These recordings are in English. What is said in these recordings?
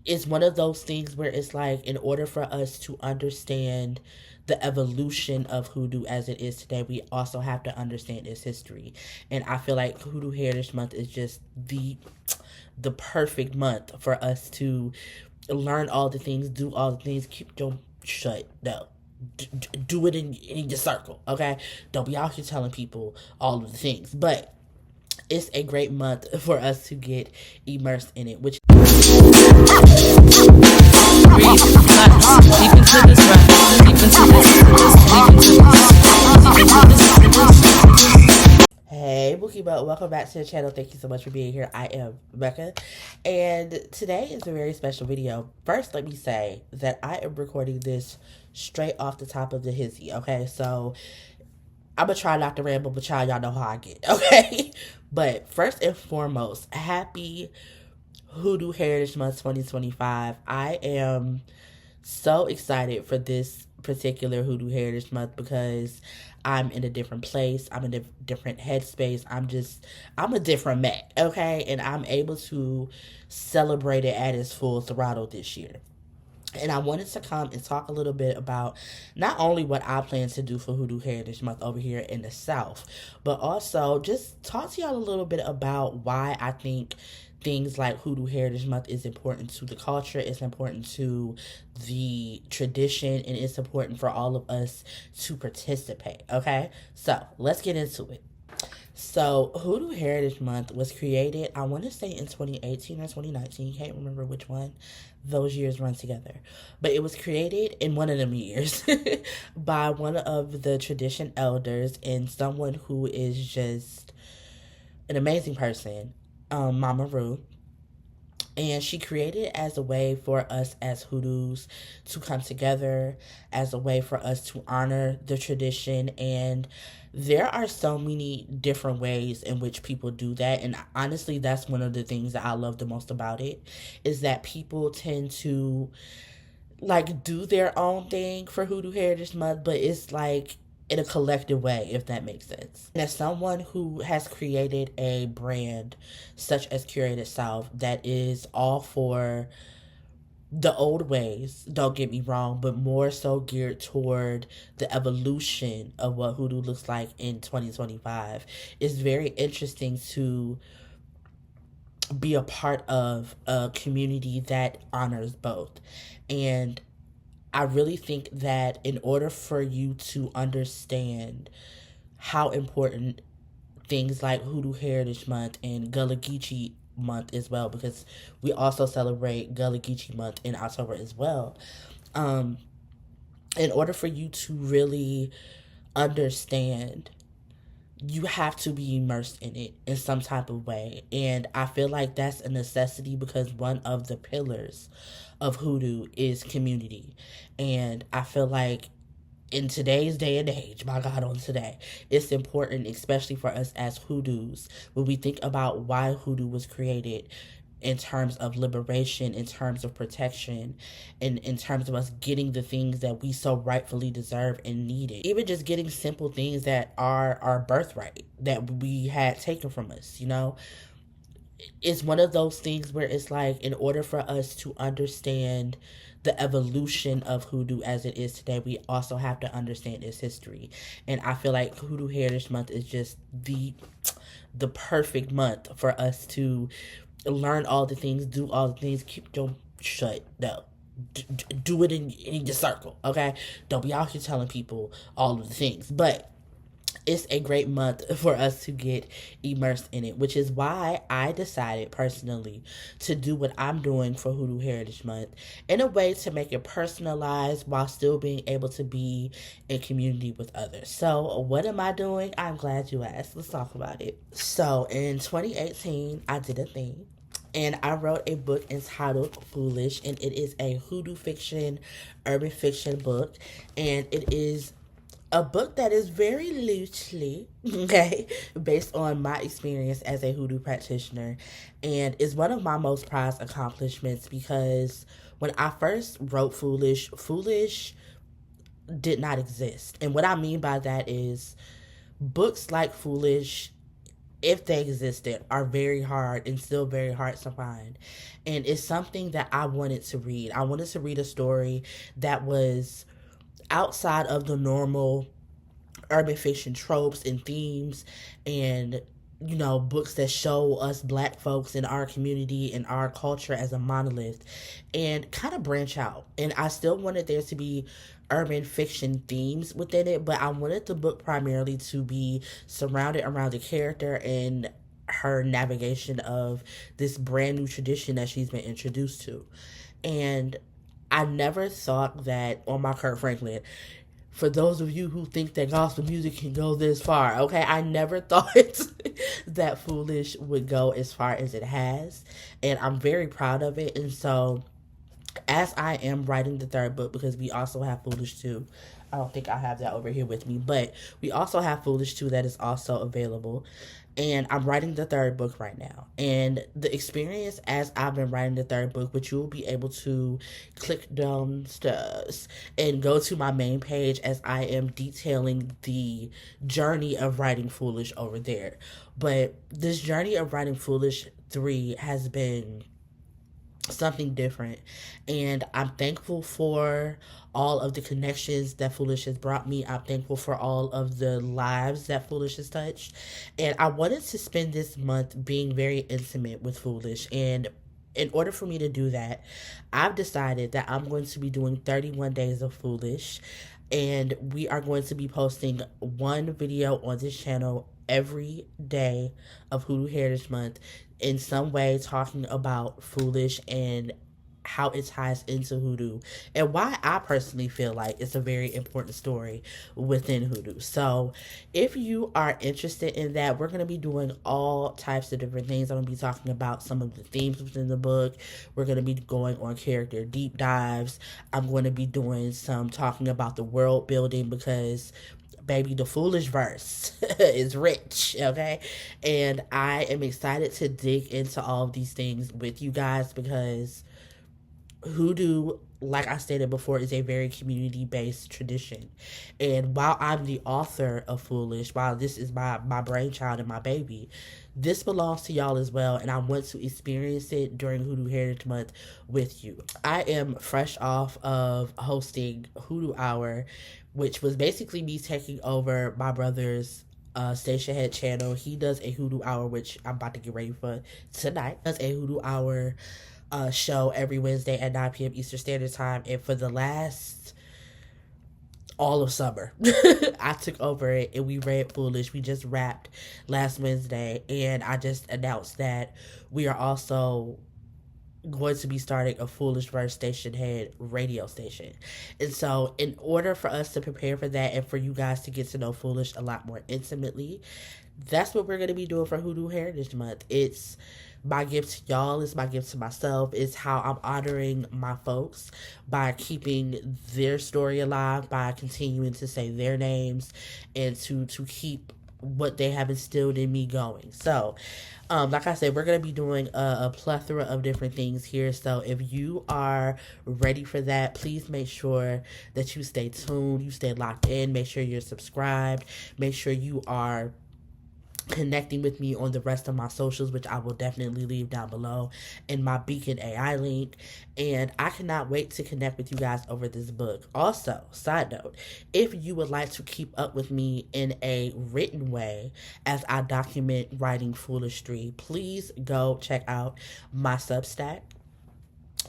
it's one of those things where it's like, in order for us to understand the evolution of hoodoo as it is today, we also have to understand its history. And I feel like Hoodoo Heritage Month is just the perfect month for us to learn all the things, do all the things, keep your shut. No. Do it in your circle, okay? Don't be out here telling people all of the things. But it's a great month for us to get immersed in it, which breathe, relax, deep into this breath, deep into this, deep into this. Hey, Bookie Butt, welcome back to the channel. Thank you so much for being here. I am Becca, and today is a very special video. First, let me say that I am recording this straight off the top of the hizzy, okay? So, I'm gonna try not to ramble, but y'all know how I get, okay? But first and foremost, happy Hoodoo Heritage Month 2025. I am so excited for this particular Hoodoo Heritage Month because I'm in a different place. I'm in a different headspace. I'm a different Mac, okay? And I'm able to celebrate it at its full throttle this year. And I wanted to come and talk a little bit about not only what I plan to do for Hoodoo Heritage Month over here in the South, but also just talk to y'all a little bit about why I think things like Hoodoo Heritage Month is important to the culture, it's important to the tradition, and it's important for all of us to participate, okay? So, let's get into it. So, Hoodoo Heritage Month was created, I want to say in 2018 or 2019. Can't remember which one. Those years run together. But it was created in one of them years by one of the tradition elders and someone who is just an amazing person, Mama Rue. And she created it as a way for us as hoodoos to come together, as a way for us to honor the tradition. And there are so many different ways in which people do that. And honestly, that's one of the things that I love the most about it, is that people tend to like do their own thing for Hoodoo Heritage Month, but it's like in a collective way, if that makes sense. And as someone who has created a brand such as Curated South that is all for the old ways, don't get me wrong, but more so geared toward the evolution of what hoodoo looks like in 2025, it's very interesting to be a part of a community that honors both. And I really think that in order for you to understand how important things like Hoodoo Heritage Month and Gullah Geechee Month as well, because we also celebrate Gullah Geechee Month in October as well. Um, in order for you to really understand, you have to be immersed in it in some type of way. And I feel like that's a necessity because one of the pillars of hoodoo is community. And I feel like in today's day and age, my God, on today, it's important, especially for us as hoodoos, when we think about why hoodoo was created, in terms of liberation, in terms of protection, and in terms of us getting the things that we so rightfully deserve and needed. Even just getting simple things that are our birthright that we had taken from us, you know? It's one of those things where it's like, in order for us to understand the evolution of hoodoo as it is today, we also have to understand its history. And I feel like Hoodoo Heritage Month is just the perfect month for us to learn all the things, do all the things, keep your shut. No. Do it in your circle, okay? Don't be out here telling people all of the things. But it's a great month for us to get immersed in it, which is why I decided personally to do what I'm doing for Hoodoo Heritage Month in a way to make it personalized while still being able to be in community with others. So, what am I doing? I'm glad you asked. Let's talk about it. So, in 2018, I did a thing. And I wrote a book entitled Foolish, and it is a Hoodoo Fiction, urban fiction book. And it is a book that is very loosely, okay, based on my experience as a hoodoo practitioner, and is one of my most prized accomplishments because when I first wrote Foolish did not exist. And what I mean by that is books like Foolish if they existed, are very hard and still very hard to find. And it's something that I wanted to read. I wanted to read a story that was outside of the normal urban fiction tropes and themes, and books that show us black folks in our community and our culture as a monolith, and kind of branch out. And I still wanted there to be urban fiction themes within it, but I wanted the book primarily to be surrounded around the character and her navigation of this brand new tradition that she's been introduced to. And I never thought that on my Kurt Franklin, for those of you who think that gospel music can go this far, okay, I never thought that Foolish would go as far as it has. And I'm very proud of it. And so, as I am writing the third book, because we also have Foolish 2, I don't think I have that over here with me, but we also have Foolish 2 that is also available. And I'm writing the third book right now. And the experience as I've been writing the third book, which you will be able to click downstairs and go to my main page as I am detailing the journey of writing Foolish over there. But this journey of writing Foolish 3 has been something different, and I'm thankful for all of the connections that Foolish has brought me. I'm thankful for all of the lives that Foolish has touched, and I wanted to spend this month being very intimate with Foolish. And in order for me to do that, I've decided that I'm going to be doing 31 days of Foolish, and we are going to be posting one video on this channel every day of Hoodoo Heritage Month, in some way talking about Foolish and how it ties into Hoodoo, and why I personally feel like it's a very important story within Hoodoo. So if you are interested in that, we're going to be doing all types of different things. I'm going to be talking about some of the themes within the book. We're going to be going on character deep dives. I'm going to be doing some talking about the world building, because baby, the Foolish verse is rich, okay? And I am excited to dig into all of these things with you guys, because Hoodoo, like I stated before, is a very community-based tradition. And while I'm the author of Foolish, while this is my brainchild and my baby, this belongs to y'all as well, and I want to experience it during Hoodoo Heritage Month with you. I am fresh off of hosting Hoodoo Hour, which was basically me taking over my brother's station head channel. He does a Hoodoo Hour, which I'm about to get ready for tonight. Does a Hoodoo Hour show every Wednesday at 9 p.m. Eastern Standard Time. And for the last all of summer, I took over it and we read Foolish. We just wrapped last Wednesday, and I just announced that we are also going to be starting a Foolish Verse Station Head radio station. And so in order for us to prepare for that and for you guys to get to know Foolish a lot more intimately, that's what we're going to be doing for Hoodoo Heritage Month. It's my gift to y'all. It's my gift to myself. It's how I'm honoring my folks by keeping their story alive, by continuing to say their names, and to keep what they have instilled in me going. So, like I said, we're going to be doing a plethora of different things here. So if you are ready for that, please make sure that you stay tuned, you stay locked in, make sure you're subscribed, make sure you are connecting with me on the rest of my socials, which I will definitely leave down below in my Beacon AI link. And I cannot wait to connect with you guys over this book. Also, side note, if you would like to keep up with me in a written way as I document writing Foolish 3, please go check out my Substack.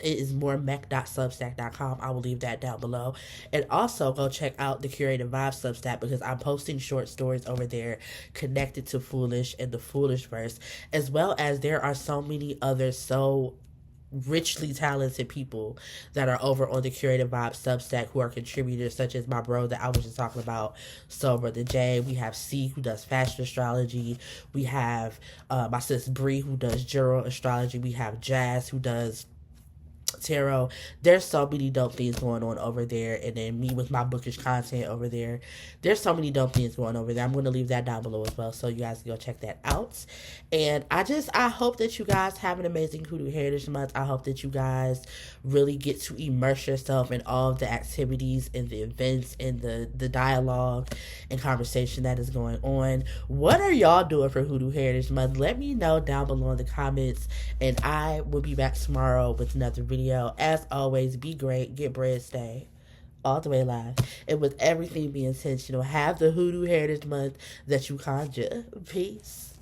It is moremech.substack.com. I will leave that down below. And also go check out the Curated Vibes Substack, because I'm posting short stories over there connected to Foolish and the Foolish verse, as well as there are so many other so richly talented people that are over on the Curated Vibes Substack who are contributors, such as my bro that I was just talking about, So Brother Jay. We have C, who does fashion astrology. We have my sis Bree, who does general astrology. We have Jazz, who does tarot. There's so many dope things going on over there. And then me with my bookish content over there. There's so many dope things going over there. I'm going to leave that down below as well, so you guys can go check that out. And I hope that you guys have an amazing Hoodoo Heritage Month. I hope that you guys really get to immerse yourself in all of the activities and the events and the dialogue and conversation that is going on. What are y'all doing for Hoodoo Heritage Month? Let me know down below in the comments, and I will be back tomorrow with another video. As always, be great, get bread, stay all the way live, and with everything be intentional, have the Hoodoo Heritage Month that you conjure. Peace.